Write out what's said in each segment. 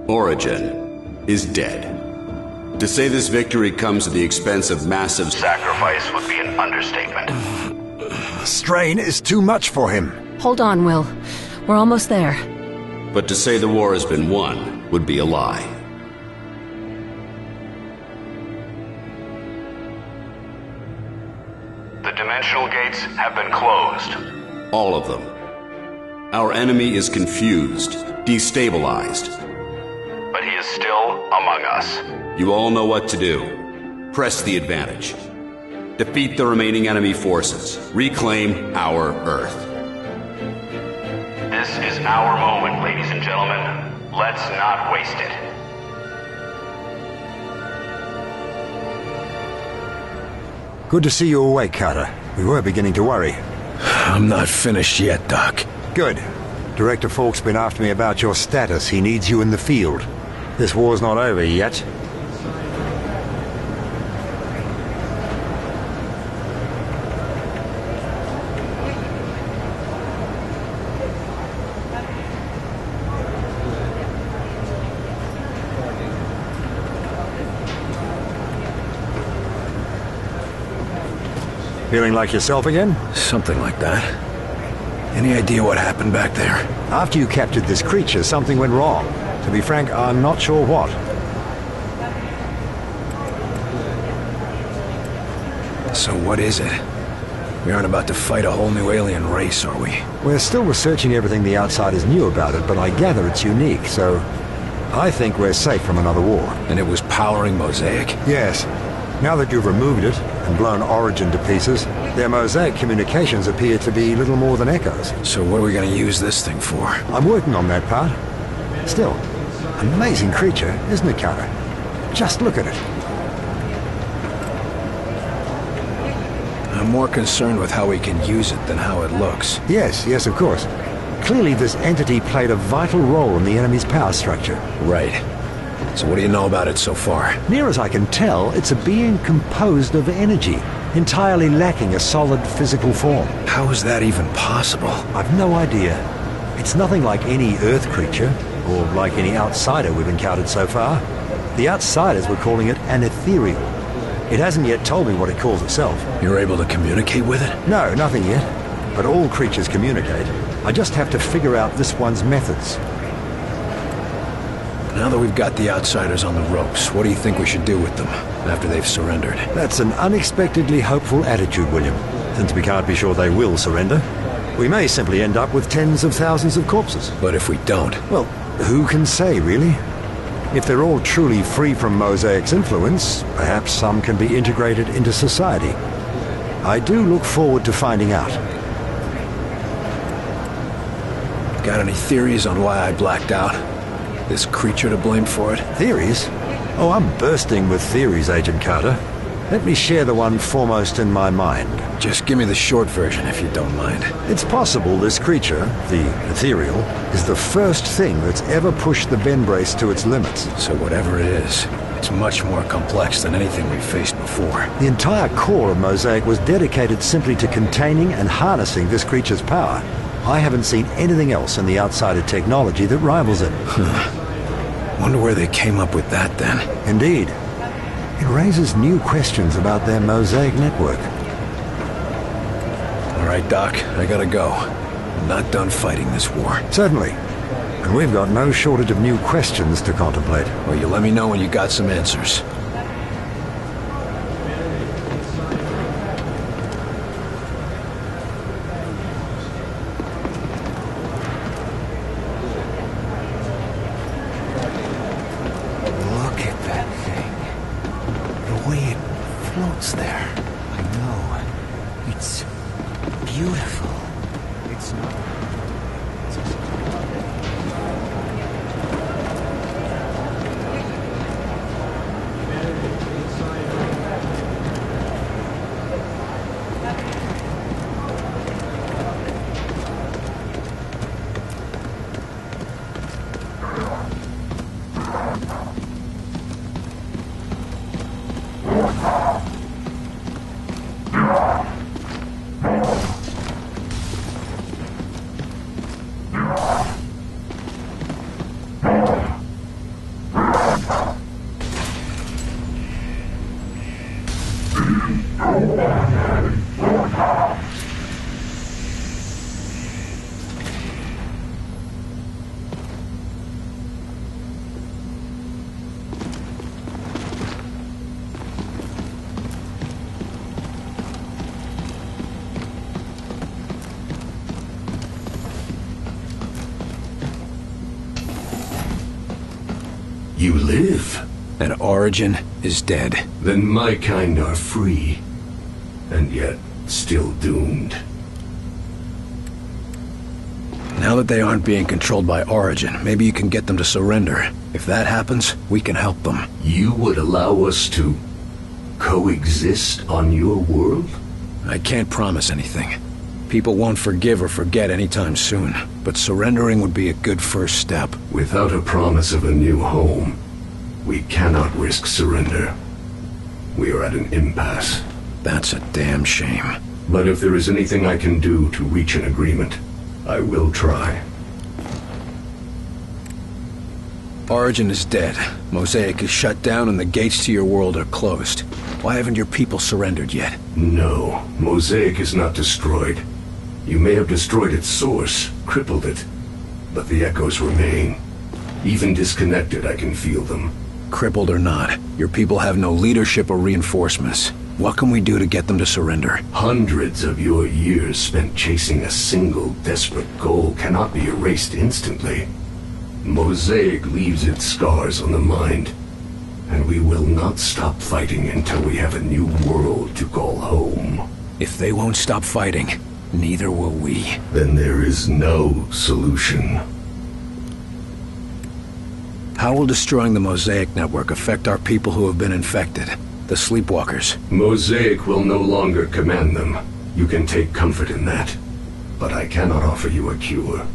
Origin is dead. To say this victory comes at the expense of massive sacrifice would be an understatement. Strain is too much for him. Hold on, Will. We're almost there. But to say the war has been won would be a lie. The dimensional gates have been closed. All of them. Our enemy is confused, destabilized. But he is still among us. You all know what to do. Press the advantage. Defeat the remaining enemy forces. Reclaim our Earth. This is our moment, ladies and gentlemen. Let's not waste it. Good to see you awake, Carter. We were beginning to worry. I'm not finished yet, Doc. Good. Director Falk's been after me about your status. He needs you in the field. This war's not over yet. Feeling like yourself again? Something like that. Any idea what happened back there? After you captured this creature, something went wrong. To be frank, I'm not sure what. So what is it? We aren't about to fight a whole new alien race, are we? We're still researching everything the Outsiders knew about it, but I gather it's unique, so I think we're safe from another war. And it was powering Mosaic? Yes. Now that you've removed it and blown Origin to pieces, their Mosaic communications appear to be little more than echoes. So what are we going to use this thing for? I'm working on that part. Still, amazing creature, isn't it, Carter? Just look at it. I'm more concerned with how we can use it than how it looks. Yes, of course. Clearly this entity played a vital role in the enemy's power structure. Right. So what do you know about it so far? Near as I can tell, it's a being composed of energy, entirely lacking a solid physical form. How is that even possible? I've no idea. It's nothing like any Earth creature, or like any outsider we've encountered so far. The Outsiders were calling it an Ethereal. It hasn't yet told me what it calls itself. You're able to communicate with it? No, nothing yet. But all creatures communicate. I just have to figure out this one's methods. Now that we've got the Outsiders on the ropes, what do you think we should do with them after they've surrendered? That's an unexpectedly hopeful attitude, William. Since we can't be sure they will surrender, we may simply end up with tens of thousands of corpses. But if we don't? Well, who can say, really? If they're all truly free from Mosaic's influence, perhaps some can be integrated into society. I do look forward to finding out. Got any theories on why I blacked out? This creature to blame for it? Theories? Oh, I'm bursting with theories, Agent Carter. Let me share the one foremost in my mind. Just give me the short version, if you don't mind. It's possible this creature, the Ethereal, is the first thing that's ever pushed the Ben Brace to its limits. So whatever it is, it's much more complex than anything we've faced before. The entire core of Mosaic was dedicated simply to containing and harnessing this creature's power. I haven't seen anything else in the Outsider technology that rivals it. Wonder where they came up with that, then. Indeed. It raises new questions about their Mosaic network. All right, Doc, I gotta go. I'm not done fighting this war. Certainly. And we've got no shortage of new questions to contemplate. Well, you let me know when you got some answers. You live. And Origin is dead. Then my kind are free. And yet, still doomed. Now that they aren't being controlled by Origin, maybe you can get them to surrender. If that happens, we can help them. You would allow us to coexist on your world? I can't promise anything. People won't forgive or forget anytime soon, but surrendering would be a good first step. Without a promise of a new home, we cannot risk surrender. We are at an impasse. That's a damn shame. But if there is anything I can do to reach an agreement, I will try. Origin is dead. Mosaic is shut down and the gates to your world are closed. Why haven't your people surrendered yet? No, Mosaic is not destroyed. You may have destroyed its source, crippled it, but the echoes remain. Even disconnected, I can feel them. Crippled or not, your people have no leadership or reinforcements. What can we do to get them to surrender? Hundreds of your years spent chasing a single desperate goal cannot be erased instantly. Mosaic leaves its scars on the mind, and we will not stop fighting until we have a new world to call home. If they won't stop fighting, neither will we. Then there is no solution. How will destroying the Mosaic network affect our people who have been infected? The Sleepwalkers. Mosaic will no longer command them. You can take comfort in that. But I cannot offer you a cure.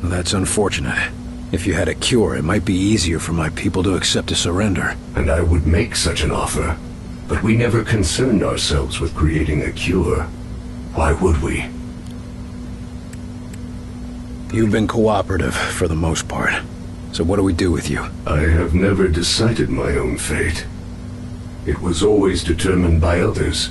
That's unfortunate. If you had a cure, it might be easier for my people to accept a surrender. And I would make such an offer. But we never concerned ourselves with creating a cure. Why would we? You've been cooperative, for the most part. So what do we do with you? I have never decided my own fate. It was always determined by others.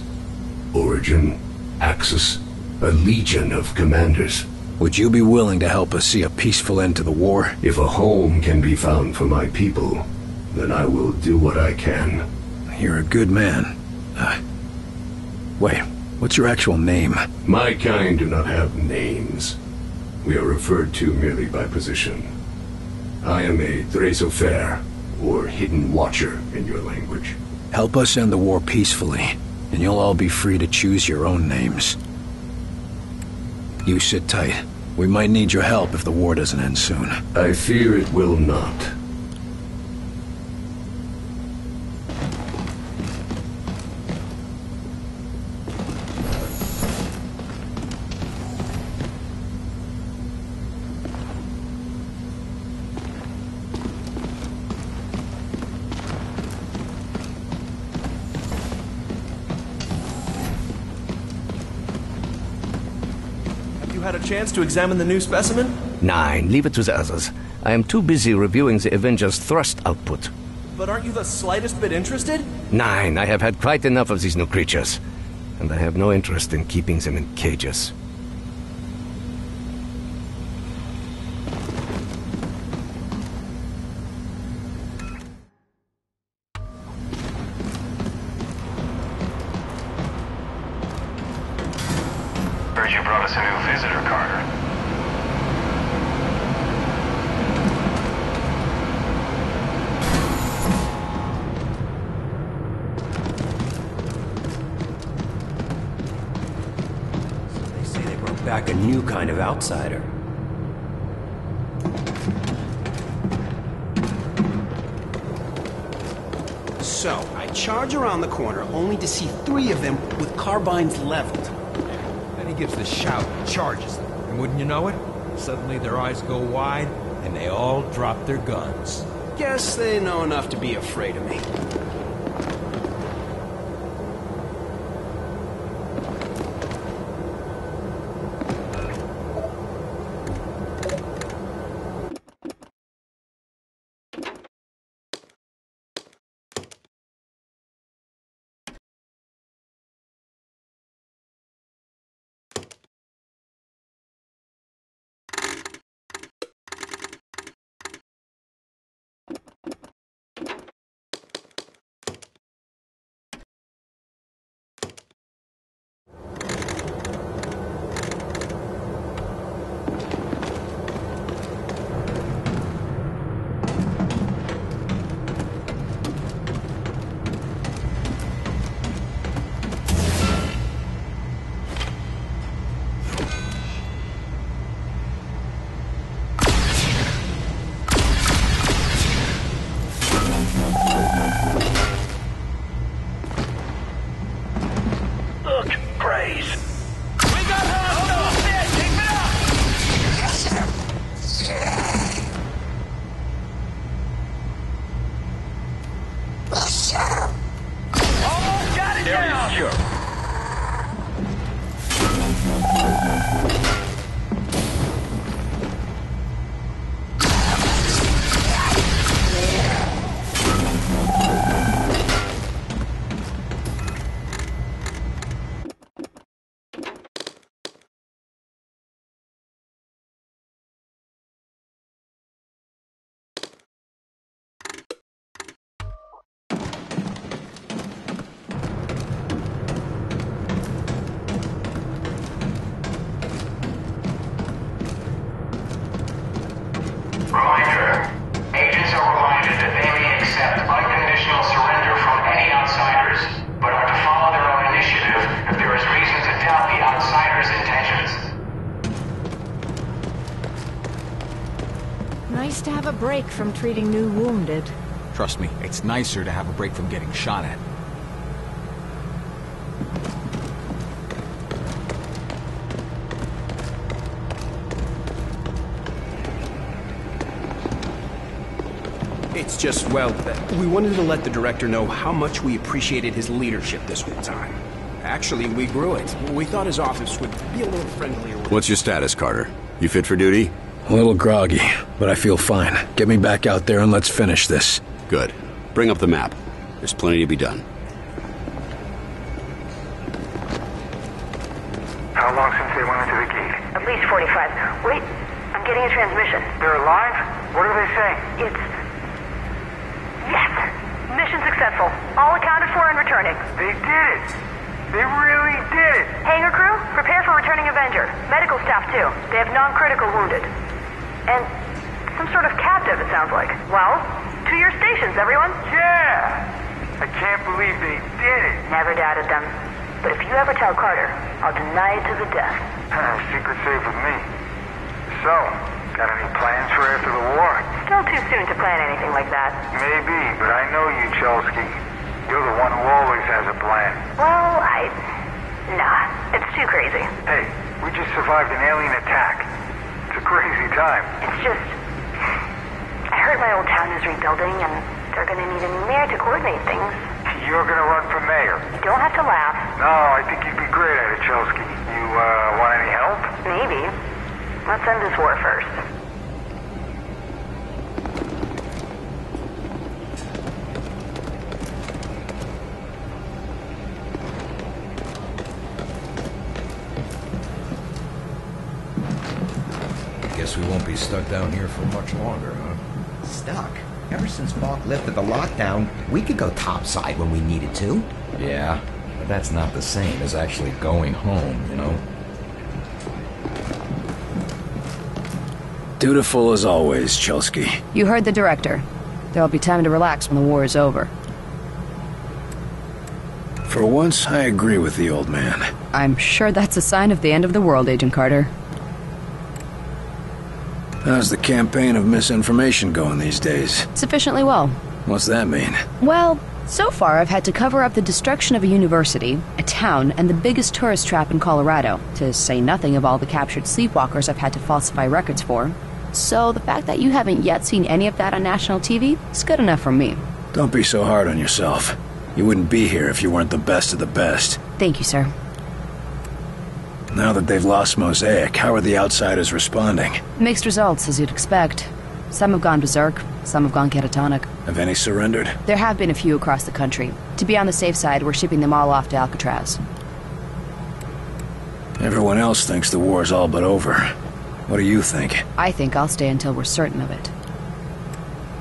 Origin, Axis, a legion of commanders. Would you be willing to help us see a peaceful end to the war? If a home can be found for my people, then I will do what I can. You're a good man. Wait, what's your actual name? My kind do not have names. We are referred to merely by position. I am a Drésofer, or Hidden Watcher in your language. Help us end the war peacefully, and you'll all be free to choose your own names. You sit tight. We might need your help if the war doesn't end soon. I fear it will not. Had a chance to examine the new specimen? 9, leave it to the others. I am too busy reviewing the Avengers' thrust output. But aren't you the slightest bit interested? 9, I have had quite enough of these new creatures. And I have no interest in keeping them in cages. Heard you brought us a new visitor, Carter. So they say they brought back a new kind of outsider. So, I charge around the corner only to see 3 of them with carbines leveled. Then he gives the shout and charges them. And wouldn't you know it, suddenly their eyes go wide and they all drop their guns. Guess they know enough to be afraid of me. Nice to have a break from treating new wounded. Trust me, it's nicer to have a break from getting shot at. It's just, well, we wanted to let the director know how much we appreciated his leadership this whole time. Actually, we grew it. We thought his office would be a little friendlier. What's your status, Carter? You fit for duty? A little groggy, but I feel fine. Get me back out there and let's finish this. Good. Bring up the map. There's plenty to be done. How long since they went into the gate? At least 45. Wait, I'm getting a transmission. They're alive? What are they saying? It's... Yes! Mission successful. All accounted for and returning. They did it! They really did it! Hangar crew, prepare for returning Avenger. Medical staff, too. They have non-critical wounded. And some sort of captive, it sounds like. Well, to your stations, everyone. Yeah! I can't believe they did it! Never doubted them. But if you ever tell Carter, I'll deny it to the death. Secret safe with me. So, got any plans for after the war? Still too soon to plan anything like that. Maybe, but I know you, Chelsky. You're the one who always has a plan. Well, Nah, it's too crazy. Hey, we just survived an alien attack. It's a crazy time. It's just... I heard my old town is rebuilding, and they're gonna need a new mayor to coordinate things. You're gonna run for mayor? You don't have to laugh. No, I think you'd be great at it, Chelsky. You, want any help? Maybe. Let's end this war first. Guess we won't be stuck down here for much longer, huh? Stuck? Ever since Falk lifted the lockdown, we could go topside when we needed to. Yeah, but that's not the same as actually going home, you know? Dutiful as always, Chelsky. You heard the director. There'll be time to relax when the war is over. For once, I agree with the old man. I'm sure that's a sign of the end of the world, Agent Carter. How's the campaign of misinformation going these days? Sufficiently well. What's that mean? Well, so far I've had to cover up the destruction of a university, a town, and the biggest tourist trap in Colorado, to say nothing of all the captured sleepwalkers I've had to falsify records for. So the fact that you haven't yet seen any of that on national TV is good enough for me. Don't be so hard on yourself. You wouldn't be here if you weren't the best of the best. Thank you, sir. Now that they've lost Mosaic, how are the outsiders responding? Mixed results, as you'd expect. Some have gone berserk, some have gone catatonic. Have any surrendered? There have been a few across the country. To be on the safe side, we're shipping them all off to Alcatraz. Everyone else thinks the war's all but over. What do you think? I think I'll stay until we're certain of it.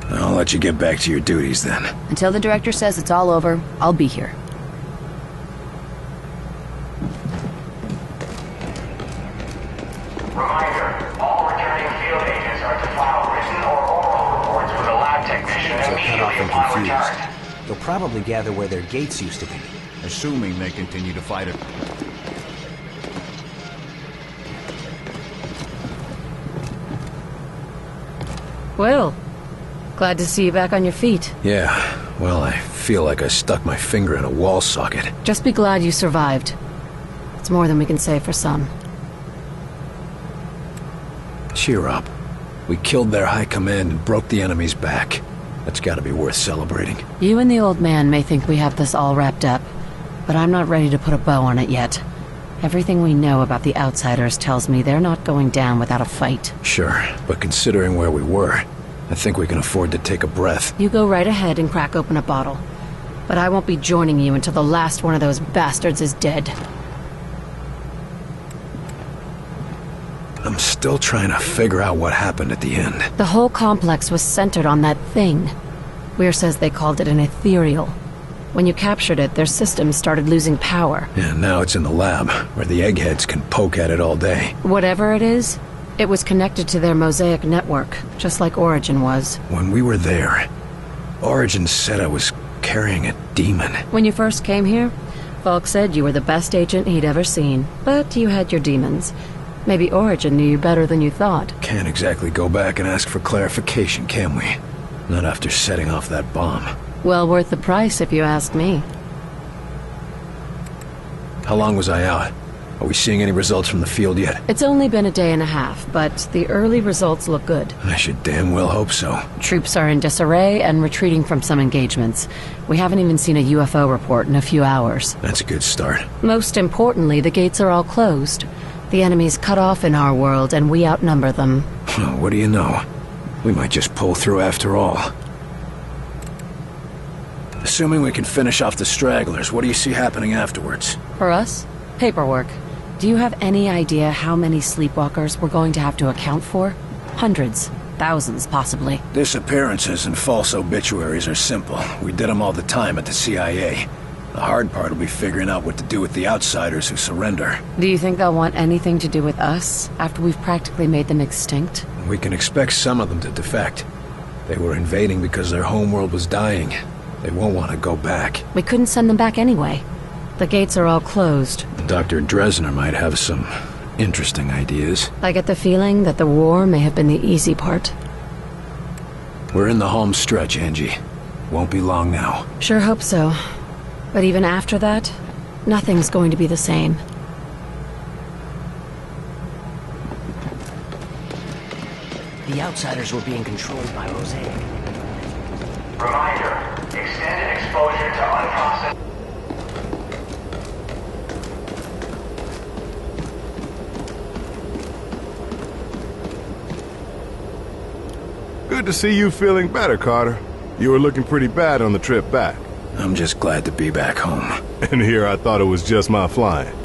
I'll let you get back to your duties then. Until the director says it's all over, I'll be here. Reminder, all returning field agents are to file written or oral reports with a lab technician immediately upon return. They'll probably gather where their gates used to be. Assuming they continue to fight it. Will, glad to see you back on your feet. Yeah, well, I feel like I stuck my finger in a wall socket. Just be glad you survived. It's more than we can say for some. Cheer up. We killed their high command and broke the enemy's back. That's gotta be worth celebrating. You and the old man may think we have this all wrapped up, but I'm not ready to put a bow on it yet. Everything we know about the outsiders tells me they're not going down without a fight. Sure, but considering where we were, I think we can afford to take a breath. You go right ahead and crack open a bottle. But I won't be joining you until the last one of those bastards is dead. I'm still trying to figure out what happened at the end. The whole complex was centered on that thing. Weir says they called it an Ethereal. When you captured it, their systems started losing power. And now it's in the lab, where the eggheads can poke at it all day. Whatever it is, it was connected to their mosaic network, just like Origin was. When we were there, Origin said I was carrying a demon. When you first came here, Falk said you were the best agent he'd ever seen, but you had your demons. Maybe Origin knew you better than you thought. Can't exactly go back and ask for clarification, can we? Not after setting off that bomb. Well worth the price, if you ask me. How long was I out? Are we seeing any results from the field yet? It's only been a day and a half, but the early results look good. I should damn well hope so. Troops are in disarray and retreating from some engagements. We haven't even seen a UFO report in a few hours. That's a good start. Most importantly, the gates are all closed. The enemy's cut off in our world, and we outnumber them. What do you know? We might just pull through after all. Assuming we can finish off the stragglers, what do you see happening afterwards? For us? Paperwork. Do you have any idea how many sleepwalkers we're going to have to account for? Hundreds. Thousands, possibly. Disappearances and false obituaries are simple. We did them all the time at the CIA. The hard part will be figuring out what to do with the outsiders who surrender. Do you think they'll want anything to do with us, after we've practically made them extinct? We can expect some of them to defect. They were invading because their homeworld was dying. They won't want to go back. We couldn't send them back anyway. The gates are all closed. Dr. Dresner might have some interesting ideas. I get the feeling that the war may have been the easy part. We're in the home stretch, Angie. Won't be long now. Sure hope so. But even after that, nothing's going to be the same. The outsiders were being controlled by Mosaic. Reminder, extended exposure to unprocessed... Good to see you feeling better, Carter. You were looking pretty bad on the trip back. I'm just glad to be back home. And here I thought it was just my flying.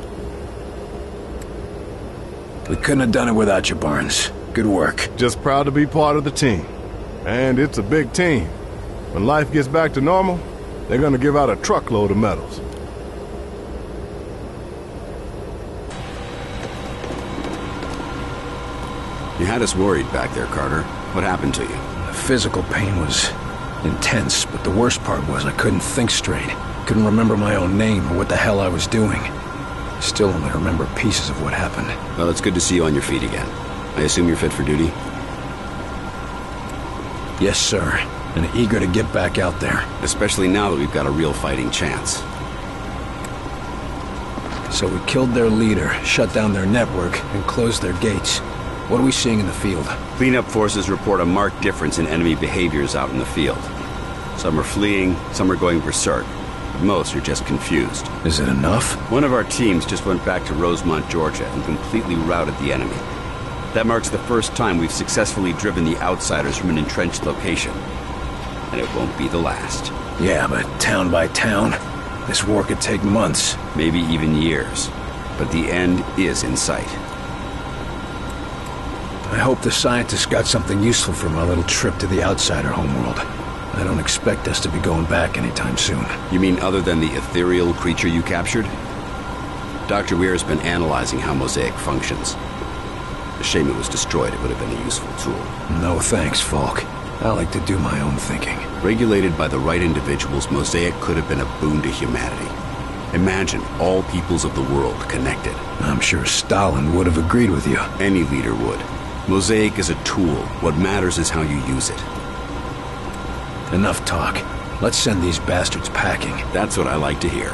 We couldn't have done it without you, Barnes. Good work. Just proud to be part of the team. And it's a big team. When life gets back to normal, they're gonna give out a truckload of medals. You had us worried back there, Carter. What happened to you? The physical pain was intense, but the worst part was I couldn't think straight. Couldn't remember my own name or what the hell I was doing. Still only remember pieces of what happened. Well, it's good to see you on your feet again. I assume you're fit for duty? Yes, sir. And eager to get back out there. Especially now that we've got a real fighting chance. So we killed their leader, shut down their network, and closed their gates. What are we seeing in the field? Cleanup forces report a marked difference in enemy behaviors out in the field. Some are fleeing, some are going berserk, but most are just confused. Is it enough? One of our teams just went back to Rosemont, Georgia, and completely routed the enemy. That marks the first time we've successfully driven the outsiders from an entrenched location. And it won't be the last. Yeah, but town by town, this war could take months. Maybe even years. But the end is in sight. I hope the scientists got something useful from our little trip to the outsider homeworld. I don't expect us to be going back anytime soon. You mean other than the ethereal creature you captured? Dr. Weir's been analyzing how Mosaic functions. A shame it was destroyed. It would have been a useful tool. No thanks, Falk. I like to do my own thinking. Regulated by the right individuals, Mosaic could have been a boon to humanity. Imagine all peoples of the world connected. I'm sure Stalin would have agreed with you. Any leader would. Mosaic is a tool. What matters is how you use it. Enough talk. Let's send these bastards packing. That's what I like to hear.